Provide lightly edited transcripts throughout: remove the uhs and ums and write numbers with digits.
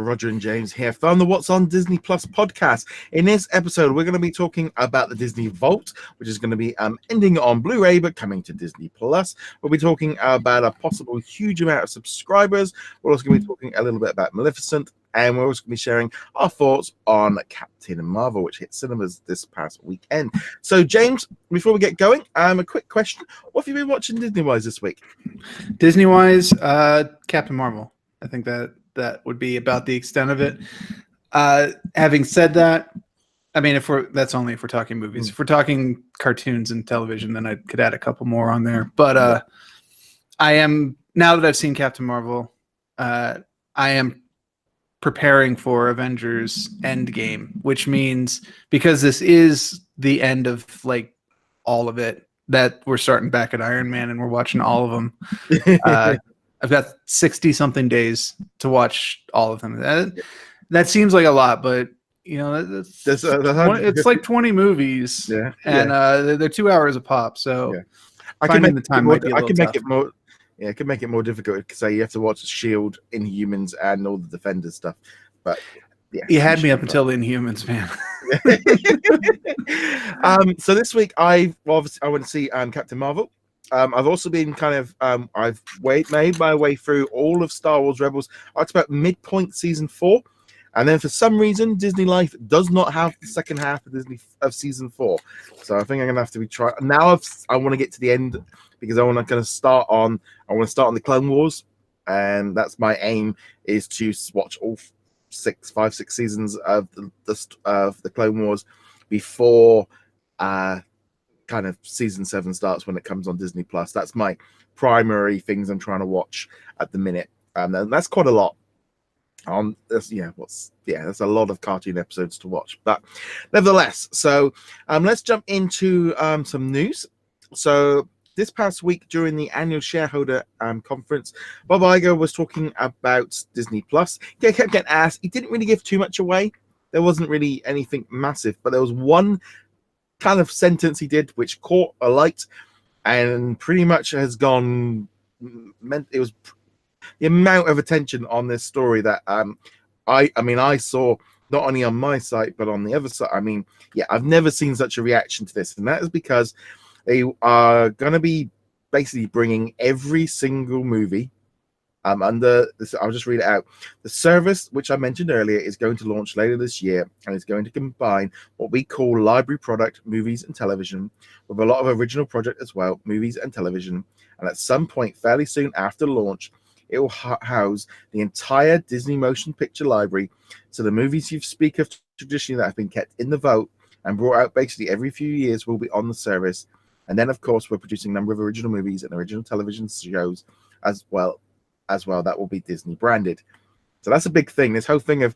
Roger and James here from the What's on Disney Plus podcast. In this episode, we're going to be talking about the Disney Vault, which is going to be ending on Blu-ray but coming to Disney Plus. We'll be talking about a possible huge amount of subscribers. We're also going to be talking a little bit about Maleficent, and we're also going to be sharing our thoughts on Captain Marvel, which hit cinemas this past weekend. So, James, before we get going, a quick question: what have you been watching Disney-wise this week? Disney-wise, Captain Marvel. I think that would be about the extent of it. Having said that, I mean, that's only if we're talking movies. If we're talking cartoons and television, then I could add a couple more on there. But I am, now that I've seen Captain Marvel, I am preparing for Avengers Endgame, which means because this is the end of like all of it, that we're starting back at Iron Man and we're watching all of them. I've got 60 something days to watch all of them. That seems like a lot, but you know, it's like 20 movies, and they're 2 hours a pop. So I can make the time. I can make it more. Yeah, it could make it more difficult because you have to watch Shield, Inhumans, and all the Defenders stuff. But yeah, you had me up until Inhumans, man. So this week I went to see Captain Marvel. I've also been I've made my way through all of Star Wars Rebels. It's about midpoint season 4, and then for some reason Disney Life does not have the second half of season 4. So I think I'm gonna have to be trying now. I want to get to the end because I want to start on the Clone Wars, and that's my aim, is to watch all 5, 6 seasons of the Clone Wars before kind of season 7 starts when it comes on Disney Plus. That's my primary things I'm trying to watch at the minute, and that's quite a lot. That's a lot of cartoon episodes to watch, but nevertheless. So let's jump into some news. So this past week during the annual shareholder conference, Bob Iger was talking about Disney Plus. He kept getting asked. He didn't really give too much away. There wasn't really anything massive, but there was one kind of sentence he did which caught a light and pretty much has gone. It was the amount of attention on this story that I saw not only on my site but on the other side. I mean, I've never seen such a reaction to this, and that is because they are going to be basically bringing every single movie under this. I'll just read it out. The service, which I mentioned earlier, is going to launch later this year, and it's going to combine what we call library product, movies and television, with a lot of original project as well, movies and television. And at some point fairly soon after launch, it will house the entire Disney motion picture library. So the movies you speak of traditionally that have been kept in the vault and brought out basically every few years will be on the service. And then, of course, we're producing a number of original movies and original television shows as well that will be Disney branded. So that's a big thing. This whole thing of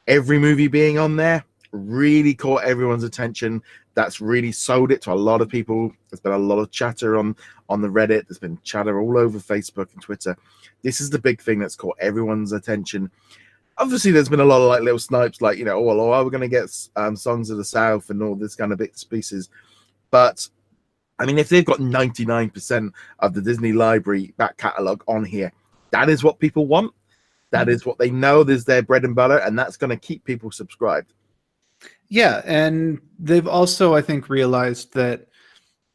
every movie being on there really caught everyone's attention. That's really sold it to a lot of people. There's been a lot of chatter on the Reddit. There's been chatter all over Facebook and Twitter. This is the big thing that's caught everyone's attention. Obviously, there's been a lot of like little snipes, like, we're going to get Songs of the South and all this kind of bits and pieces. But I mean, if they've got 99% of the Disney library back catalog on here, that is what people want. That is what they know is their bread and butter, and that's going to keep people subscribed. Yeah, and they've also, I think, realized that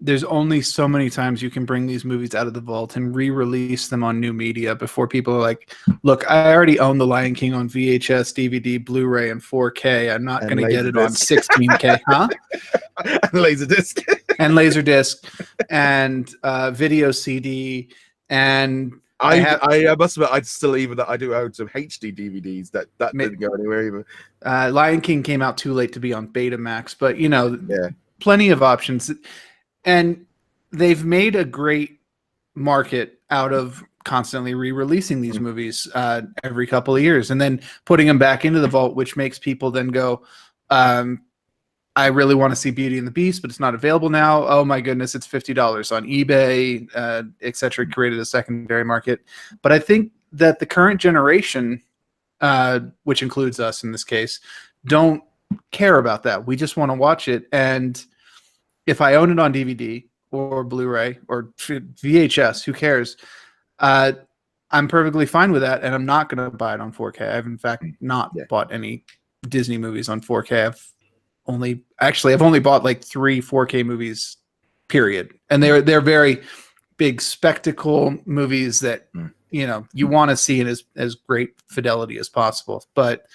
there's only so many times you can bring these movies out of the vault and re-release them on new media before people are like, look, I already own The Lion King on VHS, DVD, Blu-ray, and 4K. I'm not going to get it on 16K, huh? And Laserdisc. And Laserdisc and video CD. And I must admit, I do own some HD DVDs that didn't go anywhere either. Lion King came out too late to be on Betamax, but plenty of options. And they've made a great market out of constantly re-releasing these movies every couple of years and then putting them back into the vault, which makes people then go, I really want to see Beauty and the Beast, but it's not available now. Oh my goodness, it's $50 on eBay, etc. Created a secondary market. But I think that the current generation, which includes us in this case, don't care about that. We just want to watch it. And if I own it on DVD or Blu-ray or VHS, who cares? I'm perfectly fine with that, and I'm not going to buy it on 4K. I've in fact not bought any Disney movies on 4K. I've only bought like 3 4K movies, period, and they're very big spectacle movies that you want to see in as great fidelity as possible. But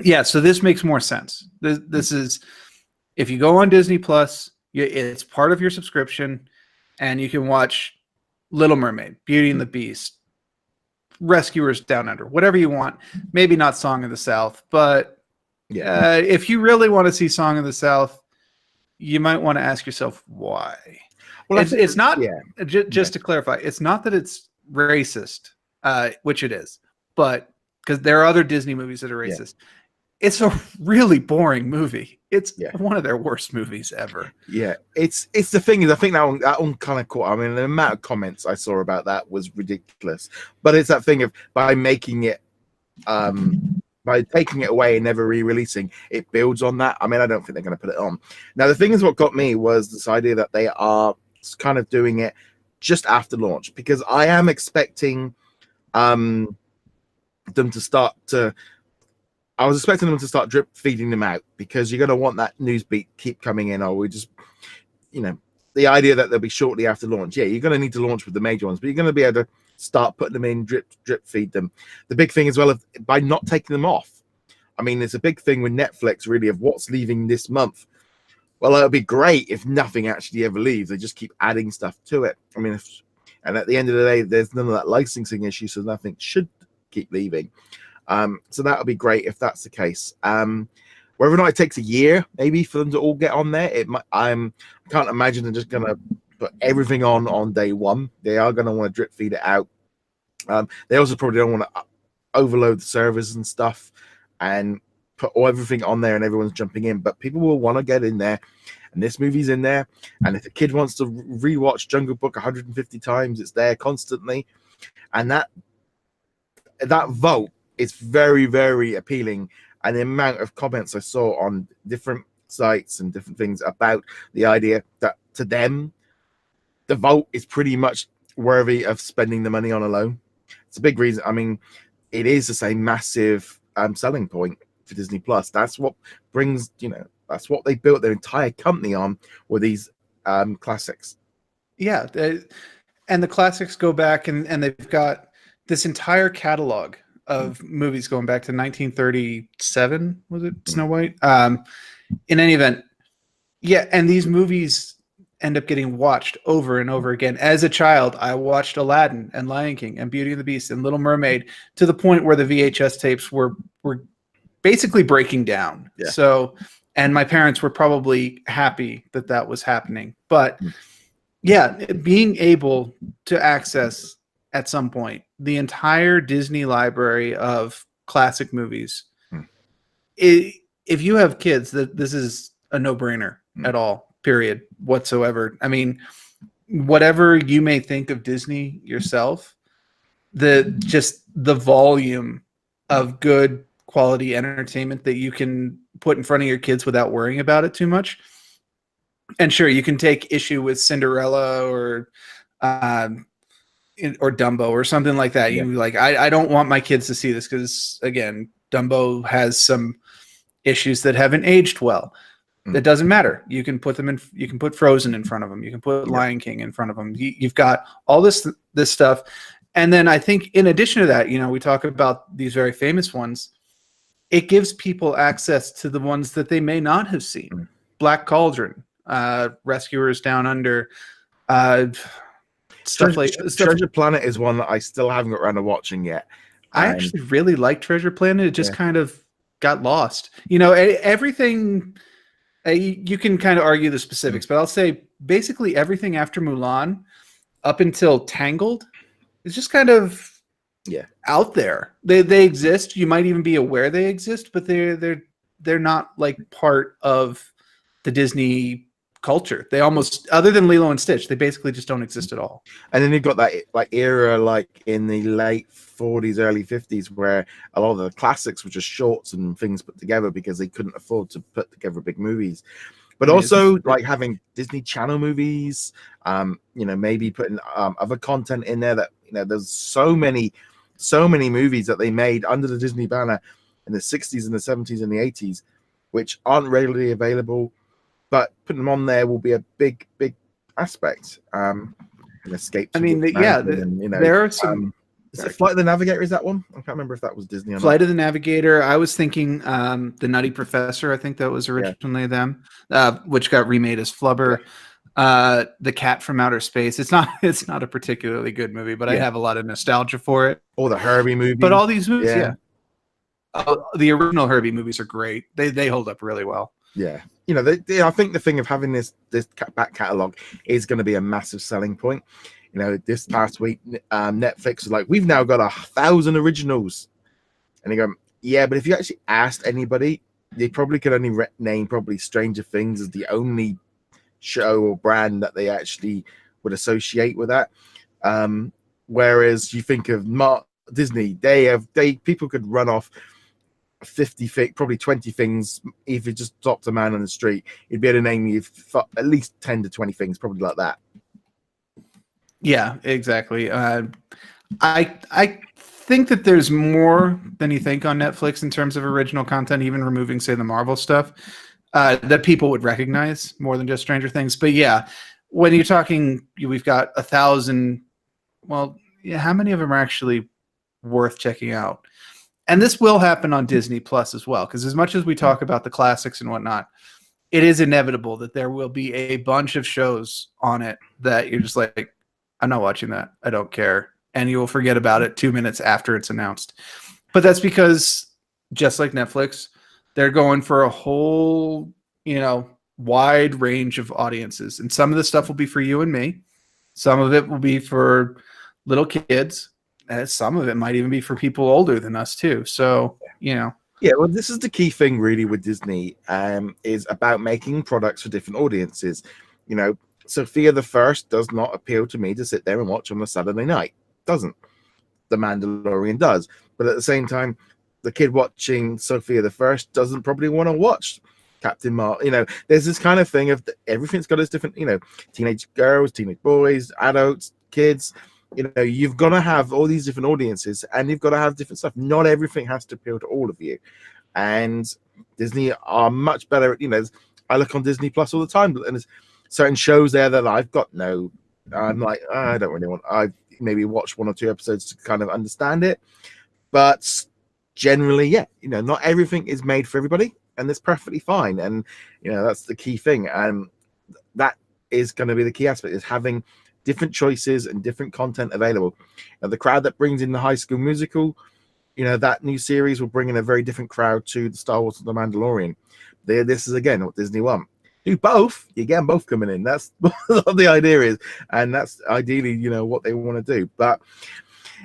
yeah, so this makes more sense. This is, if you go on Disney Plus, it's part of your subscription, and you can watch Little Mermaid, Beauty and the Beast, Rescuers Down Under, whatever you want. Maybe not Song of the South, but if you really want to see Song of the South, you might want to ask yourself why. Well, it's not, just to clarify, it's not that it's racist, which it is, but because there are other Disney movies that are racist. It's a really boring movie. It's one of their worst movies ever. Yeah, it's the thing is, I think that one kind of caught. I mean, the amount of comments I saw about that was ridiculous. But it's that thing of by making it, by taking it away and never re-releasing, it builds on that. I mean, I don't think they're going to put it on. Now, the thing is, what got me was this idea that they are kind of doing it just after launch, because I am expecting them to start to. I was expecting them to start drip feeding them out, because you're going to want that news beat keep coming in, or we just, the idea that they'll be shortly after launch. Yeah, you're going to need to launch with the major ones, but you're going to be able to start putting them in, drip feed them. The big thing as well, by not taking them off. I mean, it's a big thing with Netflix, really, of what's leaving this month. Well, it'll be great if nothing actually ever leaves. They just keep adding stuff to it. I mean, and at the end of the day, there's none of that licensing issue, so nothing should keep leaving. So that would be great if that's the case. Whether or not it takes a year, maybe, for them to all get on there, I can't imagine they're just going to put everything on day one. They are going to want to drip feed it out. They also probably don't want to overload the servers and stuff and put everything on there and everyone's jumping in. But people will want to get in there, and this movie's in there. And if a kid wants to rewatch Jungle Book 150 times, it's there constantly. And that vote is very, very appealing. And the amount of comments I saw on different sites and different things about the idea that to them, the vote is pretty much worthy of spending the money on alone. It's a big reason. I mean, it is the same massive selling point for Disney Plus. That's what brings, that's what they built their entire company on, were these classics. Yeah. And the classics go back, and they've got this entire catalog of movies going back to 1937. Was it Snow White? In any event, and these movies end up getting watched over and over again. As a child, I watched Aladdin and Lion King and Beauty and the Beast and Little Mermaid to the point where the VHS tapes were basically breaking down. Yeah. So, and my parents were probably happy that was happening. But being able to access at some point the entire Disney library of classic movies, if you have kids, this is a no-brainer at all, period, whatsoever. I mean, whatever you may think of Disney yourself, the volume of good quality entertainment that you can put in front of your kids without worrying about it too much. And sure, you can take issue with Cinderella or Dumbo or something like that. You like, I don't want my kids to see this because, again, Dumbo has some issues that haven't aged well. It doesn't matter. You can put them in. You can put Frozen in front of them. You can put Lion King in front of them. You've got all this stuff, and then I think in addition to that, we talk about these very famous ones. It gives people access to the ones that they may not have seen. Black Cauldron, Rescuers Down Under, Treasure Planet is one that I still haven't got around to watching yet. I actually really like Treasure Planet. It just kind of got lost. Everything. You can kind of argue the specifics, but I'll say basically everything after Mulan up until Tangled is just kind of out there. They exist. You might even be aware they exist, but they're not like part of the Disney culture. They almost, other than Lilo and Stitch, they basically just don't exist at all. And then you've got that like era like in the late 40s, early 50s, where a lot of the classics were just shorts and things put together because they couldn't afford to put together big movies. But I mean, also like having Disney Channel movies, maybe putting other content in there that there's so many movies that they made under the Disney banner in the 60s and the 70s and the 80s, which aren't regularly available, but putting them on there will be a big aspect. An escape to mountain, there are some. Is it Flight of the Navigator? Is that one? I can't remember if that was Disney or Flight not. of the Navigator. I was thinking the Nutty Professor. I think that was originally them, which got remade as Flubber. Yeah. The Cat from Outer Space. It's not a particularly good movie, but I have a lot of nostalgia for it. Or the Herbie movie. But all these movies, the original Herbie movies are great. They hold up really well. Yeah. I think the thing of having this back catalogue is going to be a massive selling point. This past week, Netflix was like, we've now got 1,000 originals. And you go, yeah, but if you actually asked anybody, they probably could only name probably Stranger Things as the only show or brand that they actually would associate with that. Whereas you think of Disney, people could run off 50 probably 20 things. If you just stopped a man on the street, you'd be able to name you at least 10 to 20 things, probably like that. Yeah, exactly. I think that there's more than you think on Netflix in terms of original content, even removing, say, the Marvel stuff, that people would recognize more than just Stranger Things. But yeah, when you're talking, we've got 1,000. Well, how many of them are actually worth checking out? And this will happen on Disney Plus as well, because as much as we talk about the classics and whatnot, it is inevitable that there will be a bunch of shows on it that you're just like, I'm not watching that. I don't care. And you will forget about it 2 minutes after it's announced. But that's because, just like Netflix, they're going for a whole, wide range of audiences. And some of the stuff will be for you and me. Some of it will be for little kids. And some of it might even be for people older than us too. So, Yeah, well, this is the key thing really with Disney, is about making products for different audiences. Sophia the First does not appeal to me to sit there and watch on a Saturday night. Doesn't. The Mandalorian does. But at the same time, the kid watching Sophia the First doesn't probably want to watch Captain Marvel. There's this kind of thing of everything's got its different, teenage girls, teenage boys, adults, kids. You've got to have all these different audiences, and you've got to have different stuff. Not everything has to appeal to all of you. And Disney are much better at, I look on Disney Plus all the time, and there's certain shows there that I've got I'm like, I don't really want, I maybe watch 1 or 2 episodes to kind of understand it. But generally, not everything is made for everybody, and that's perfectly fine. And, that's the key thing. And that is going to be the key aspect, is having different choices and different content available. And the crowd that brings in the High School Musical, that new series will bring in a very different crowd to the Star Wars and the Mandalorian. This is, again, what Disney want. Do both, you get them both coming in. That's what the idea is, and that's ideally, what they want to do. But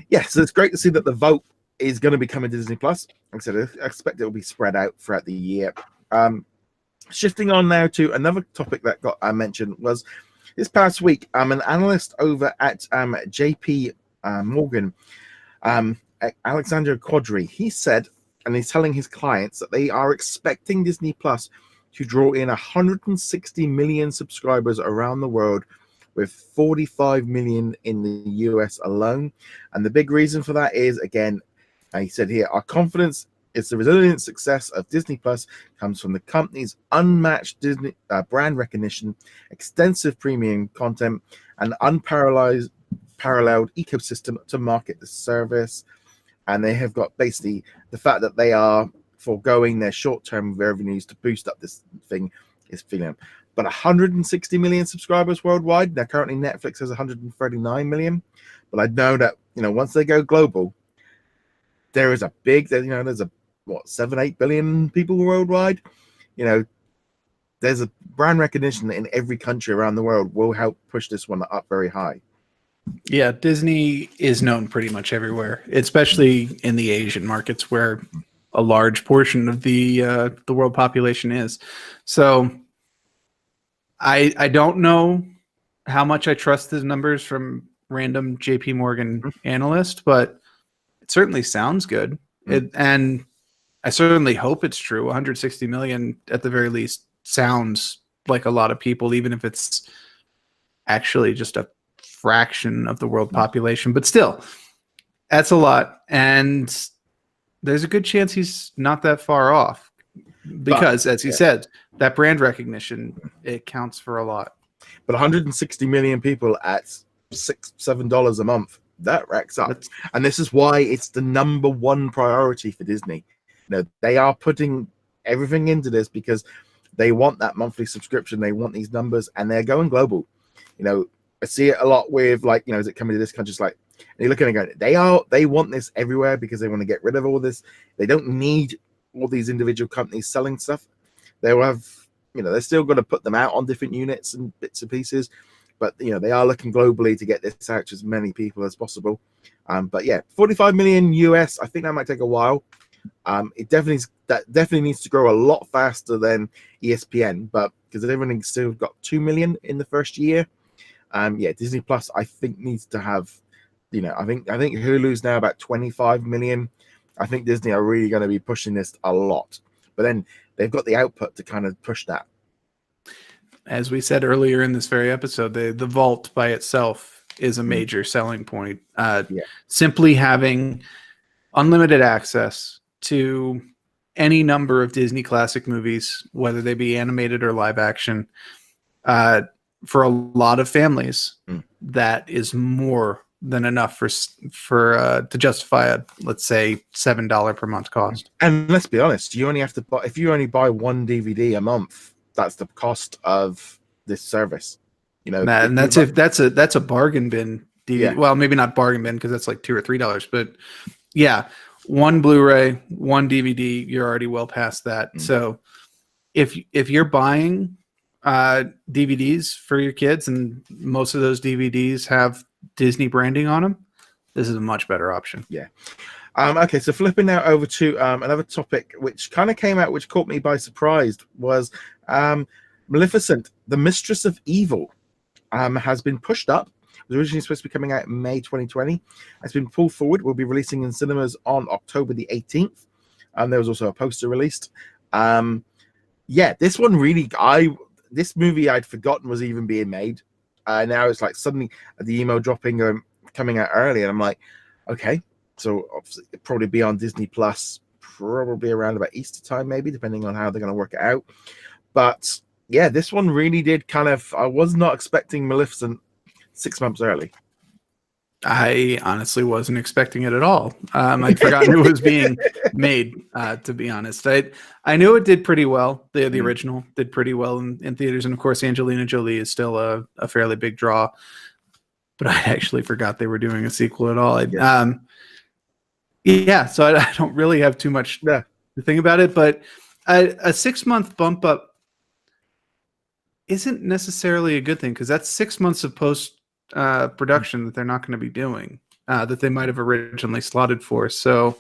yeah, so it's great to see that the vote is going to be coming to Disney Plus. Like I said, I expect it will be spread out throughout the year. Shifting on now to another topic that got mentioned was this past week. An analyst over at JP Morgan, Alexander Quadri, he said, and he's telling his clients that they are expecting Disney Plus to draw in 160 million subscribers around the world, with 45 million in the US alone. And the big reason for that is, again, he said here, our confidence is the resilient success of Disney Plus comes from the company's unmatched Disney brand recognition, extensive premium content, and unparalleled ecosystem to market the service. And they have got basically the fact that they are foregoing their short-term revenues to boost up this thing is feeling. But 160 million subscribers worldwide. Now currently Netflix has 139 million. But I know that once they go global, there is a big, there's 7-8 billion people worldwide. There's a brand recognition in every country around the world will help push this one up very high. Yeah, Disney is known pretty much everywhere, especially in the Asian markets where a large portion of the world population is. So I don't know how much I trust the numbers from random JP Morgan analyst, but it certainly sounds good. And I certainly hope it's true. 160 million at the very least sounds like a lot of people, even if it's actually just a fraction of the world population. But still, that's a lot. And there's a good chance he's not that far off because, as you said, that brand recognition, it counts for a lot. But 160 million people at $6-7 a month, that racks up. And this is why it's the number one priority for Disney. You know, they are putting everything into this because they want that monthly subscription. They want these numbers, and they're going global. You know, I see it a lot with, like, you know, is it coming to this country? It's like, you're looking at it going, they want this everywhere because they want to get rid of all this. They don't need all these individual companies selling stuff. They will have, you know, they're still going to put them out on different units and bits and pieces, but, you know, they are looking globally to get this out to as many people as possible. But yeah, 45 million US, I think that might take a while. It definitely needs to grow a lot faster than ESPN, but because everything still got 2 million in the first year. Yeah, Disney Plus, I think, needs to have, you know, I think Hulu's now about 25 million. I think Disney are really going to be pushing this a lot, but then they've got the output to kind of push that. As we said earlier in this very episode, the vault by itself is a major selling point. Simply having unlimited access to any number of Disney classic movies, whether they be animated or live action, for a lot of families, that is more than enough for to justify a, let's say, $7 per month cost. And let's be honest, you only have to buy, if you only buy one DVD a month, that's the cost of this service. You know, and that's a bargain bin DVD. Yeah. Well, maybe not bargain bin because that's like $2 or $3, but yeah, one Blu-ray, one DVD, you're already well past that. So if you're buying DVDs for your kids and most of those DVDs have Disney branding on them, this is a much better option. Yeah. Okay, so flipping now over to another topic which kind of came out, which caught me by surprise, was Maleficent, the Mistress of Evil, has been pushed up. It was originally supposed to be coming out in May 2020. It's been pulled forward. We'll be releasing in cinemas on October the 18th. There was also a poster released. Yeah, this one really, this movie I'd forgotten was even being made. Now it's like suddenly the email dropping, coming out early, and I'm like, okay, so obviously it'll probably be on Disney Plus, probably around about Easter time, maybe, depending on how they're going to work it out. But yeah, this one really did kind of, I was not expecting Maleficent 6 months early. I honestly wasn't expecting it at all. I'd forgotten it was being made, to be honest. I knew it did pretty well. The original did pretty well in theaters. And of course, Angelina Jolie is still a fairly big draw. But I actually forgot they were doing a sequel at all. Yeah, so I don't really have too much to think about it. But a 6 month bump up isn't necessarily a good thing because that's 6 months of post production that they're not going to be doing, that they might have originally slotted for. So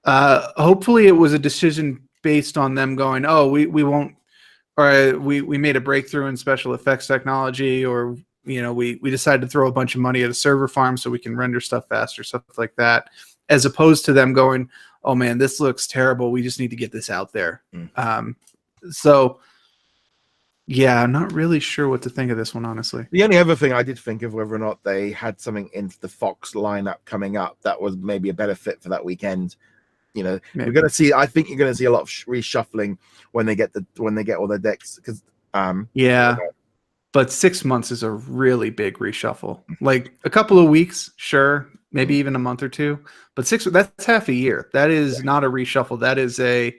hopefully it was a decision based on them going, oh, we won't, or we made a breakthrough in special effects technology, or, you know, we decided to throw a bunch of money at a server farm so we can render stuff faster, stuff like that, as opposed to them going, oh man, this looks terrible, we just need to get this out there. So yeah, I'm not really sure what to think of this one, honestly. The only other thing I did think of, whether or not they had something in the Fox lineup coming up that was maybe a better fit for that weekend. You know, maybe. We're going to see. I think you're going to see a lot of reshuffling when they get all their decks. Because yeah, but 6 months is a really big reshuffle. Like a couple of weeks, sure, maybe even a month or two, but that's half a year. That is not a reshuffle. That is a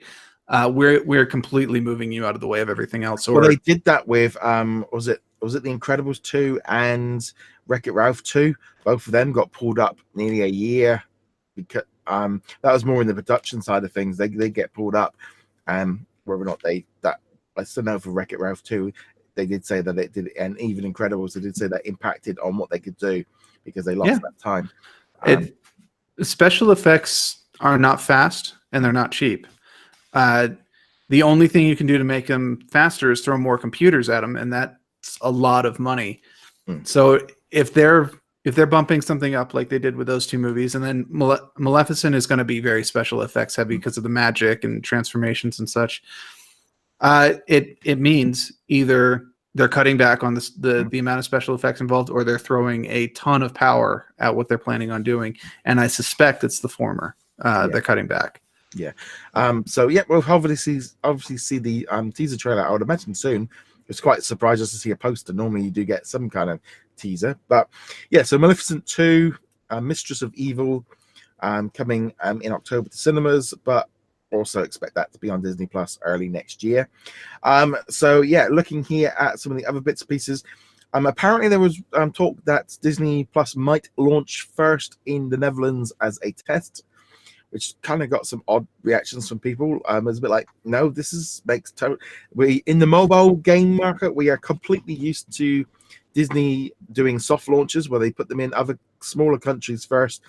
we're completely moving you out of the way of everything else. Well, they did that with was it The Incredibles 2 and Wreck-It Ralph 2? Both of them got pulled up nearly a year because that was more in the production side of things. They get pulled up, whether or not I still know for Wreck-It Ralph 2, they did say that it did, and even Incredibles, they did say that impacted on what they could do because they lost that time. Special effects are not fast and they're not cheap. The only thing you can do to make them faster is throw more computers at them, and that's a lot of money. So if they're bumping something up like they did with those two movies, and then Maleficent is going to be very special effects heavy because of the magic and transformations and such. It means either they're cutting back on the amount of special effects involved, or they're throwing a ton of power at what they're planning on doing. And I suspect it's the former. They're cutting back. Yeah. So yeah, we'll obviously see the teaser trailer. I would imagine soon. It's quite surprised just to see a poster. Normally you do get some kind of teaser, but yeah. So Maleficent 2, Mistress of Evil, coming in October to cinemas, but also expect that to be on Disney Plus early next year. So yeah, looking here at some of the other bits and pieces. Apparently there was talk that Disney Plus might launch first in the Netherlands as a test, which kind of got some odd reactions from people. It's a bit like, no, makes total. We in the mobile game market, we are completely used to Disney doing soft launches where they put them in other smaller countries first,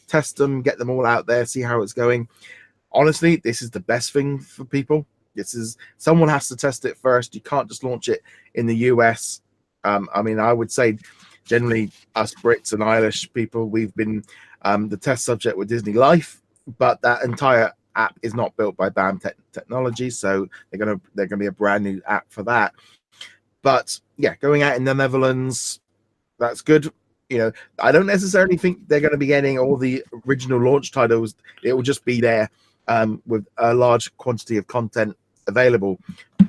test them, get them all out there, see how it's going. Honestly, this is the best thing for people. Someone has to test it first. You can't just launch it in the US. I mean, I would say generally us Brits and Irish people, we've been the test subject with Disney Life, but that entire app is not built by BAM technology, so they're gonna be a brand new app for that. But yeah, going out in the Netherlands, that's good. You know, I don't necessarily think they're going to be getting all the original launch titles. It will just be there with a large quantity of content available,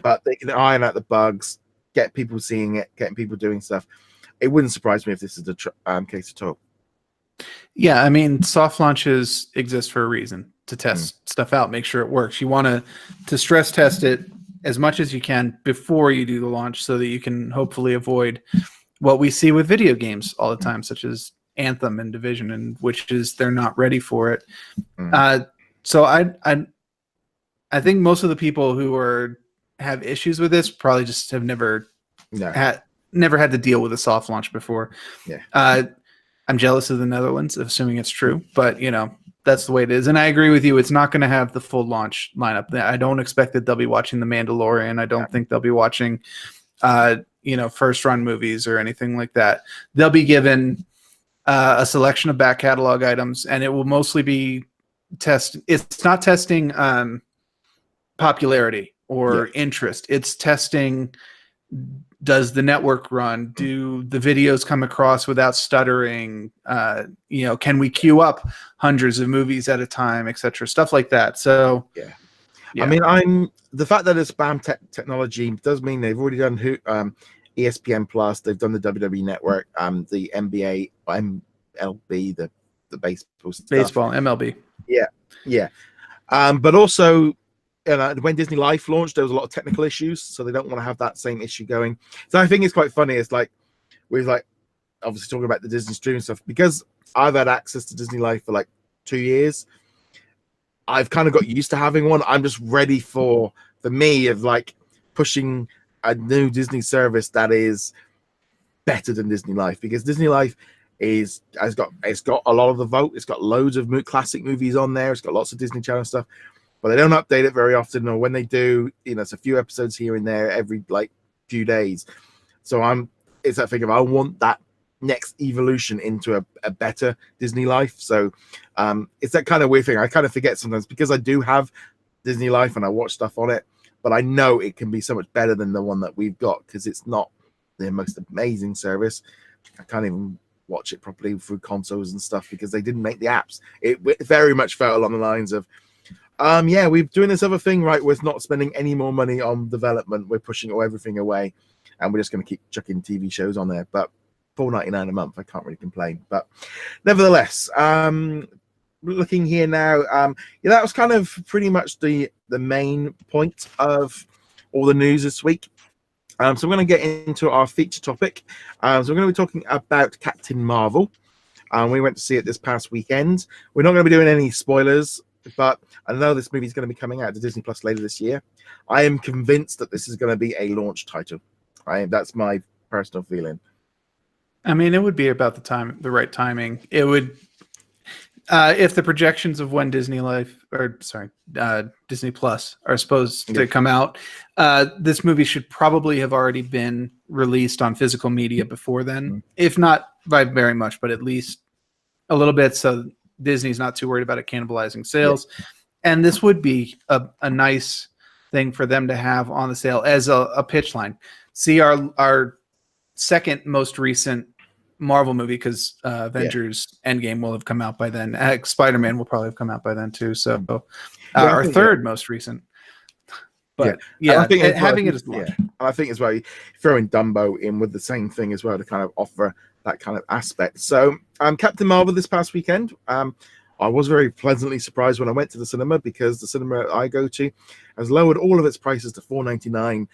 but they can iron out the bugs, get people seeing it, getting people doing stuff. It wouldn't surprise me if this is the case at all. Yeah, I mean, soft launches exist for a reason, to test stuff out, make sure it works. You want to stress test it as much as you can before you do the launch, so that you can hopefully avoid what we see with video games all the time, such as Anthem and Division, and which is they're not ready for it. So I think most of the people who have issues with this probably just have never had to deal with a soft launch before. Yeah. I'm jealous of the Netherlands, assuming it's true, but you know, that's the way it is. And I agree with you. It's not going to have the full launch lineup. I don't expect that they'll be watching The Mandalorian. I don't think they'll be watching, first run movies or anything like that. They'll be given a selection of back catalog items, and it will mostly be It's not testing popularity or interest. It's testing, does the network run? Do the videos come across without stuttering? Can we queue up hundreds of movies at a time, etc. Stuff like that. So yeah. I mean, the fact that it's BAM technology does mean they've already done ESPN Plus, they've done the WWE Network, the NBA, MLB, the baseball stuff. Baseball, MLB. Yeah. But also, when Disney Life launched, there was a lot of technical issues, so they don't want to have that same issue going. So I think it's quite funny. It's like we're obviously talking about the Disney streaming stuff, because I've had access to Disney Life for like 2 years. I've kind of got used to having one. I'm just ready for me of like pushing a new Disney service that is better than Disney Life, because Disney Life it's got a lot of the vote. It's got loads of classic movies on there. It's got lots of Disney Channel stuff, but they don't update it very often, or when they do, it's a few episodes here and there every like few days. So it's that thing of I want that next evolution into a better Disney Life. So it's that kind of weird thing. I kind of forget sometimes, because I do have Disney Life and I watch stuff on it, but I know it can be so much better than the one that we've got, because it's not the most amazing service. I can't even watch it properly through consoles and stuff because they didn't make the apps. It very much felt along the lines of we're doing this other thing, right? We're not spending any more money on development. We're pushing everything away, and we're just going to keep chucking TV shows on there. But $4.99 a month, I can't really complain. But nevertheless, looking here now, that was kind of pretty much the main point of all the news this week. So we're going to get into our feature topic. So we're going to be talking about Captain Marvel. We went to see it this past weekend. We're not going to be doing any spoilers, but I know this movie is going to be coming out to Disney Plus later this year. I am convinced that this is going to be a launch title. That's my personal feeling. I mean, it would be about the right timing. It would, if the projections of when Disney Plus are supposed to come out, this movie should probably have already been released on physical media before then, if not by very much, but at least a little bit, so Disney's not too worried about it cannibalizing sales. And this would be a nice thing for them to have on the sale as a pitch line. See our second most recent Marvel movie, because Avengers Endgame will have come out by then. Spider-Man will probably have come out by then too. So our third most recent. But I think having it as launch. And I think as well, throwing Dumbo in with the same thing as well to kind of offer that kind of aspect. So Captain Marvel this past weekend, I was very pleasantly surprised when I went to the cinema, because the cinema I go to has lowered all of its prices to $4.99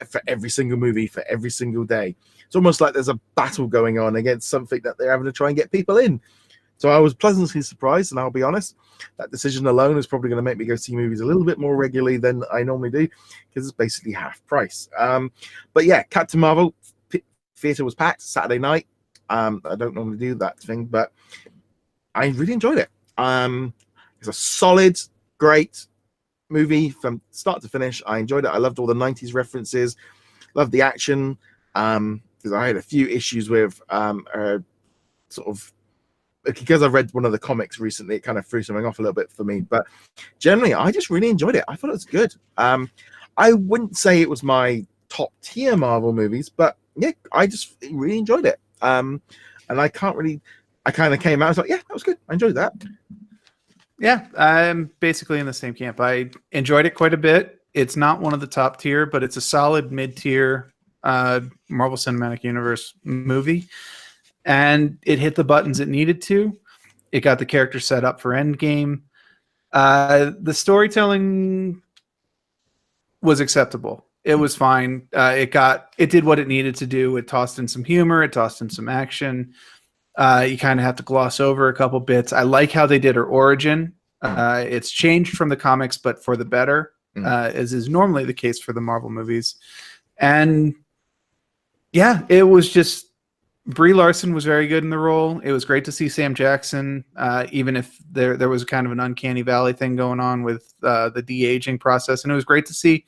for every single movie for every single day. It's almost like there's a battle going on against something that they're having to try and get people in. So I was pleasantly surprised, and I'll be honest, that decision alone is probably going to make me go see movies a little bit more regularly than I normally do, because it's basically half price. But yeah, Captain Marvel theater was packed Saturday night. I don't normally do that thing, but I really enjoyed it. It's a solid, great movie from start to finish. I enjoyed it. I loved all the 90s references, loved the action, because I had a few issues with sort of, because I read one of the comics recently, it kind of threw something off a little bit for me. But generally, I just really enjoyed it. I thought it was good. I wouldn't say it was my top tier Marvel movies, but yeah, I just really enjoyed it. And I kind of came out, I was like, yeah, that was good. I enjoyed that. Yeah, I'm basically in the same camp. I enjoyed it quite a bit. It's not one of the top tier, but it's a solid mid-tier Marvel Cinematic Universe movie. And it hit the buttons it needed to. It got the character set up for Endgame. The storytelling was acceptable. It was fine. It did what it needed to do. It tossed in some humor. It tossed in some action. You kind of have to gloss over a couple bits. I like how they did her origin. It's changed from the comics, but for the better, as is normally the case for the Marvel movies. And yeah, it was just, Brie Larson was very good in the role. It was great to see Sam Jackson, even if there was kind of an uncanny valley thing going on with the de-aging process. And it was great to see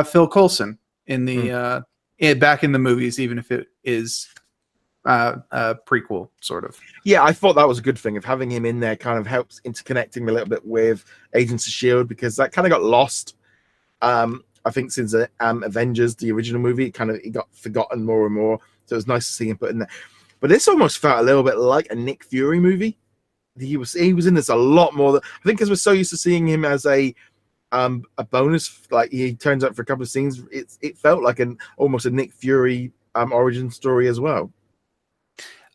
Phil Coulson in the back in the movies, even if it is prequel sort of. Yeah, I thought that was a good thing of having him in there. Kind of helps interconnecting a little bit with Agents of S.H.I.E.L.D. because that kind of got lost. I think since Avengers, the original movie, it got forgotten more and more. So it was nice to see him put in there. But this almost felt a little bit like a Nick Fury movie. He was in this a lot more. I think because we're so used to seeing him as a bonus, like he turns up for a couple of scenes. It felt like almost a Nick Fury origin story as well.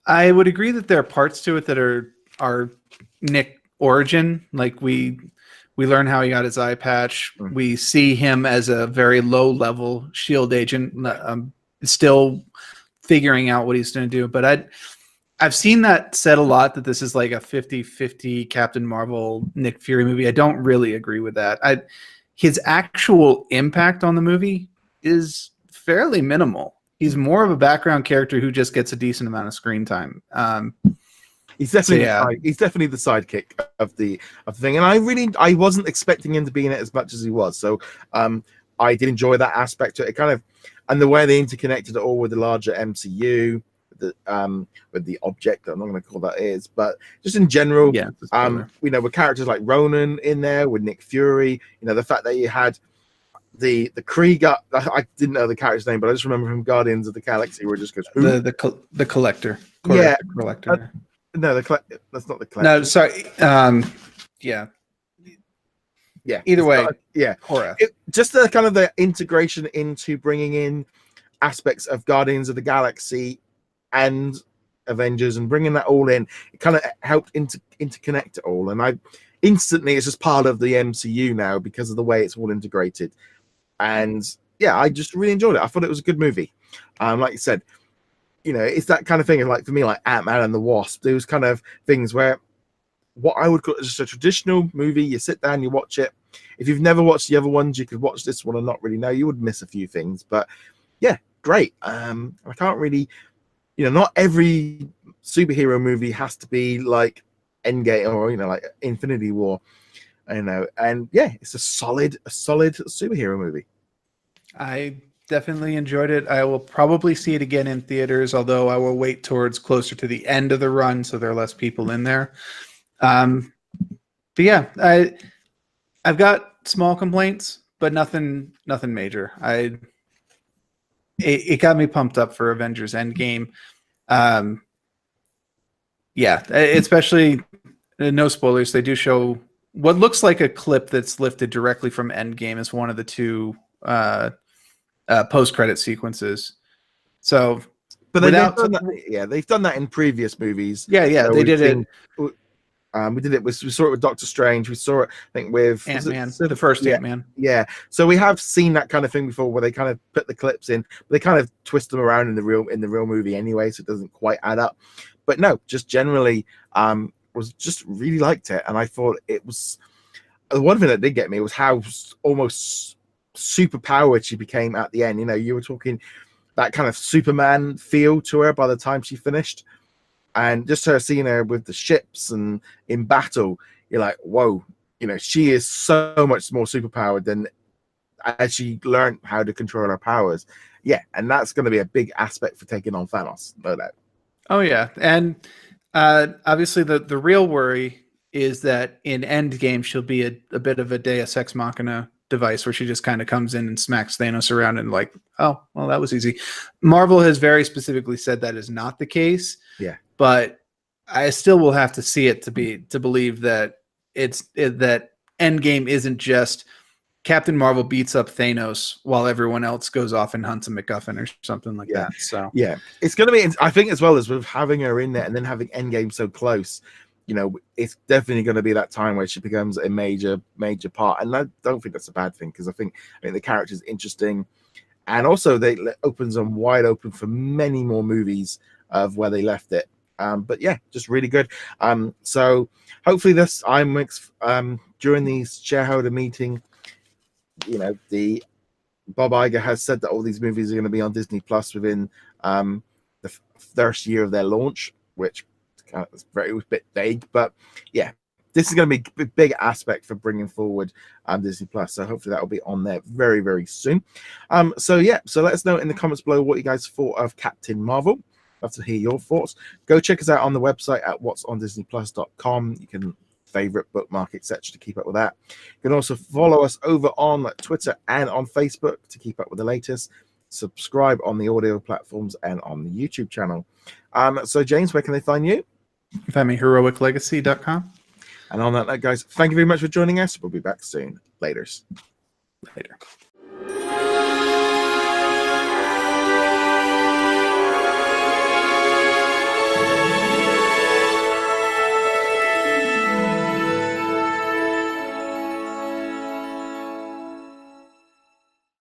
I would agree that there are parts to it that are Nick origin. Like we learn how he got his eye patch. We see him as a very low level S.H.I.E.L.D. agent, still figuring out what he's going to do. But I've seen that said a lot, that this is like a 50-50 Captain Marvel Nick Fury movie. I don't really agree with that. His actual impact on the movie is fairly minimal. He's more of a background character who just gets a decent amount of screen time. He's definitely he's definitely the sidekick of the thing, and I wasn't expecting him to be in it as much as he was. So I did enjoy that aspect to it. It kind of, and the way they interconnected it all with the larger MCU, with the object. I'm not going to call that is, but just in general, with characters like Ronan in there, with Nick Fury, the fact that you had the Krieger. I didn't know the character's name, but I just remember from Guardians of the Galaxy where it just goes the Collector. Yeah, Collector. No, that's not the Collector. No, sorry. Yeah. Either way, Just the kind of the integration into bringing in aspects of Guardians of the Galaxy and Avengers and bringing that all in, it kind of helped interconnect it all. And it's just part of the MCU now because of the way it's all integrated. And yeah, I just really enjoyed it. I thought it was a good movie. Like you said, it's that kind of thing. Like for me, like Ant-Man and the Wasp, those kind of things where what I would call just a traditional movie. You sit down, you watch it. If you've never watched the other ones, you could watch this one and not really know. You would miss a few things, but yeah, great. I can't really, not every superhero movie has to be like Endgame or like Infinity War, and yeah, it's a solid superhero movie. I definitely enjoyed it. I will probably see it again in theaters, although I will wait towards closer to the end of the run so there are less people in there. But yeah, I've got small complaints, but nothing major. It got me pumped up for Avengers Endgame. Yeah, especially no spoilers. They do show what looks like a clip that's lifted directly from Endgame as one of the two post-credit sequences. So, but they've done that. Yeah, they've done that in previous movies. Yeah, they did it. We did it. We saw it with Doctor Strange. We saw it, I think, with Ant-Man, the first Ant-Man. Yeah. So we have seen that kind of thing before, where they kind of put the clips in, but they kind of twist them around in the real movie anyway, so it doesn't quite add up. But no, just generally, was just really liked it, and I thought it was the one thing that did get me was how almost super powered she became at the end. You know, you were talking that kind of Superman feel to her by the time she finished. And just her seeing her with the ships and in battle, you're like, whoa, you know, she is so much more superpowered than as she learned how to control her powers. Yeah, and that's going to be a big aspect for taking on Thanos, no doubt. Oh, yeah. And obviously the real worry is that in Endgame, she'll be a bit of a Deus Ex Machina device where she just kind of comes in and smacks Thanos around and like, oh, well, that was easy. Marvel has very specifically said that is not the case. Yeah. But I still will have to see it to believe that that Endgame isn't just Captain Marvel beats up Thanos while everyone else goes off and hunts a MacGuffin or something like that. So yeah, it's going to be. I think as well as with having her in there and then having Endgame so close, you know, it's definitely going to be that time where she becomes a major part. And I don't think that's a bad thing, because I think the character is interesting, and also they opens them wide open for many more movies of where they left it. But yeah, just really good. So hopefully this IMAX during the shareholder meeting, you know, the Bob Iger has said that all these movies are going to be on Disney Plus within the first year of their launch, which kind of is a bit vague, but yeah, this is going to be a big aspect for bringing forward Disney Plus. So hopefully that will be on there very, very soon. So yeah, so let us know in the comments below what you guys thought of Captain Marvel. Love to hear your thoughts. Go check us out on the website at whatsondisneyplus.com. You can favorite, bookmark, etc. to keep up with that. You can also follow us over on Twitter and on Facebook to keep up with the latest. Subscribe on the audio platforms and on the YouTube channel. So James, where can they find you? Find me heroiclegacy.com. And on that note, guys, thank you very much for joining us. We'll be back soon. Later.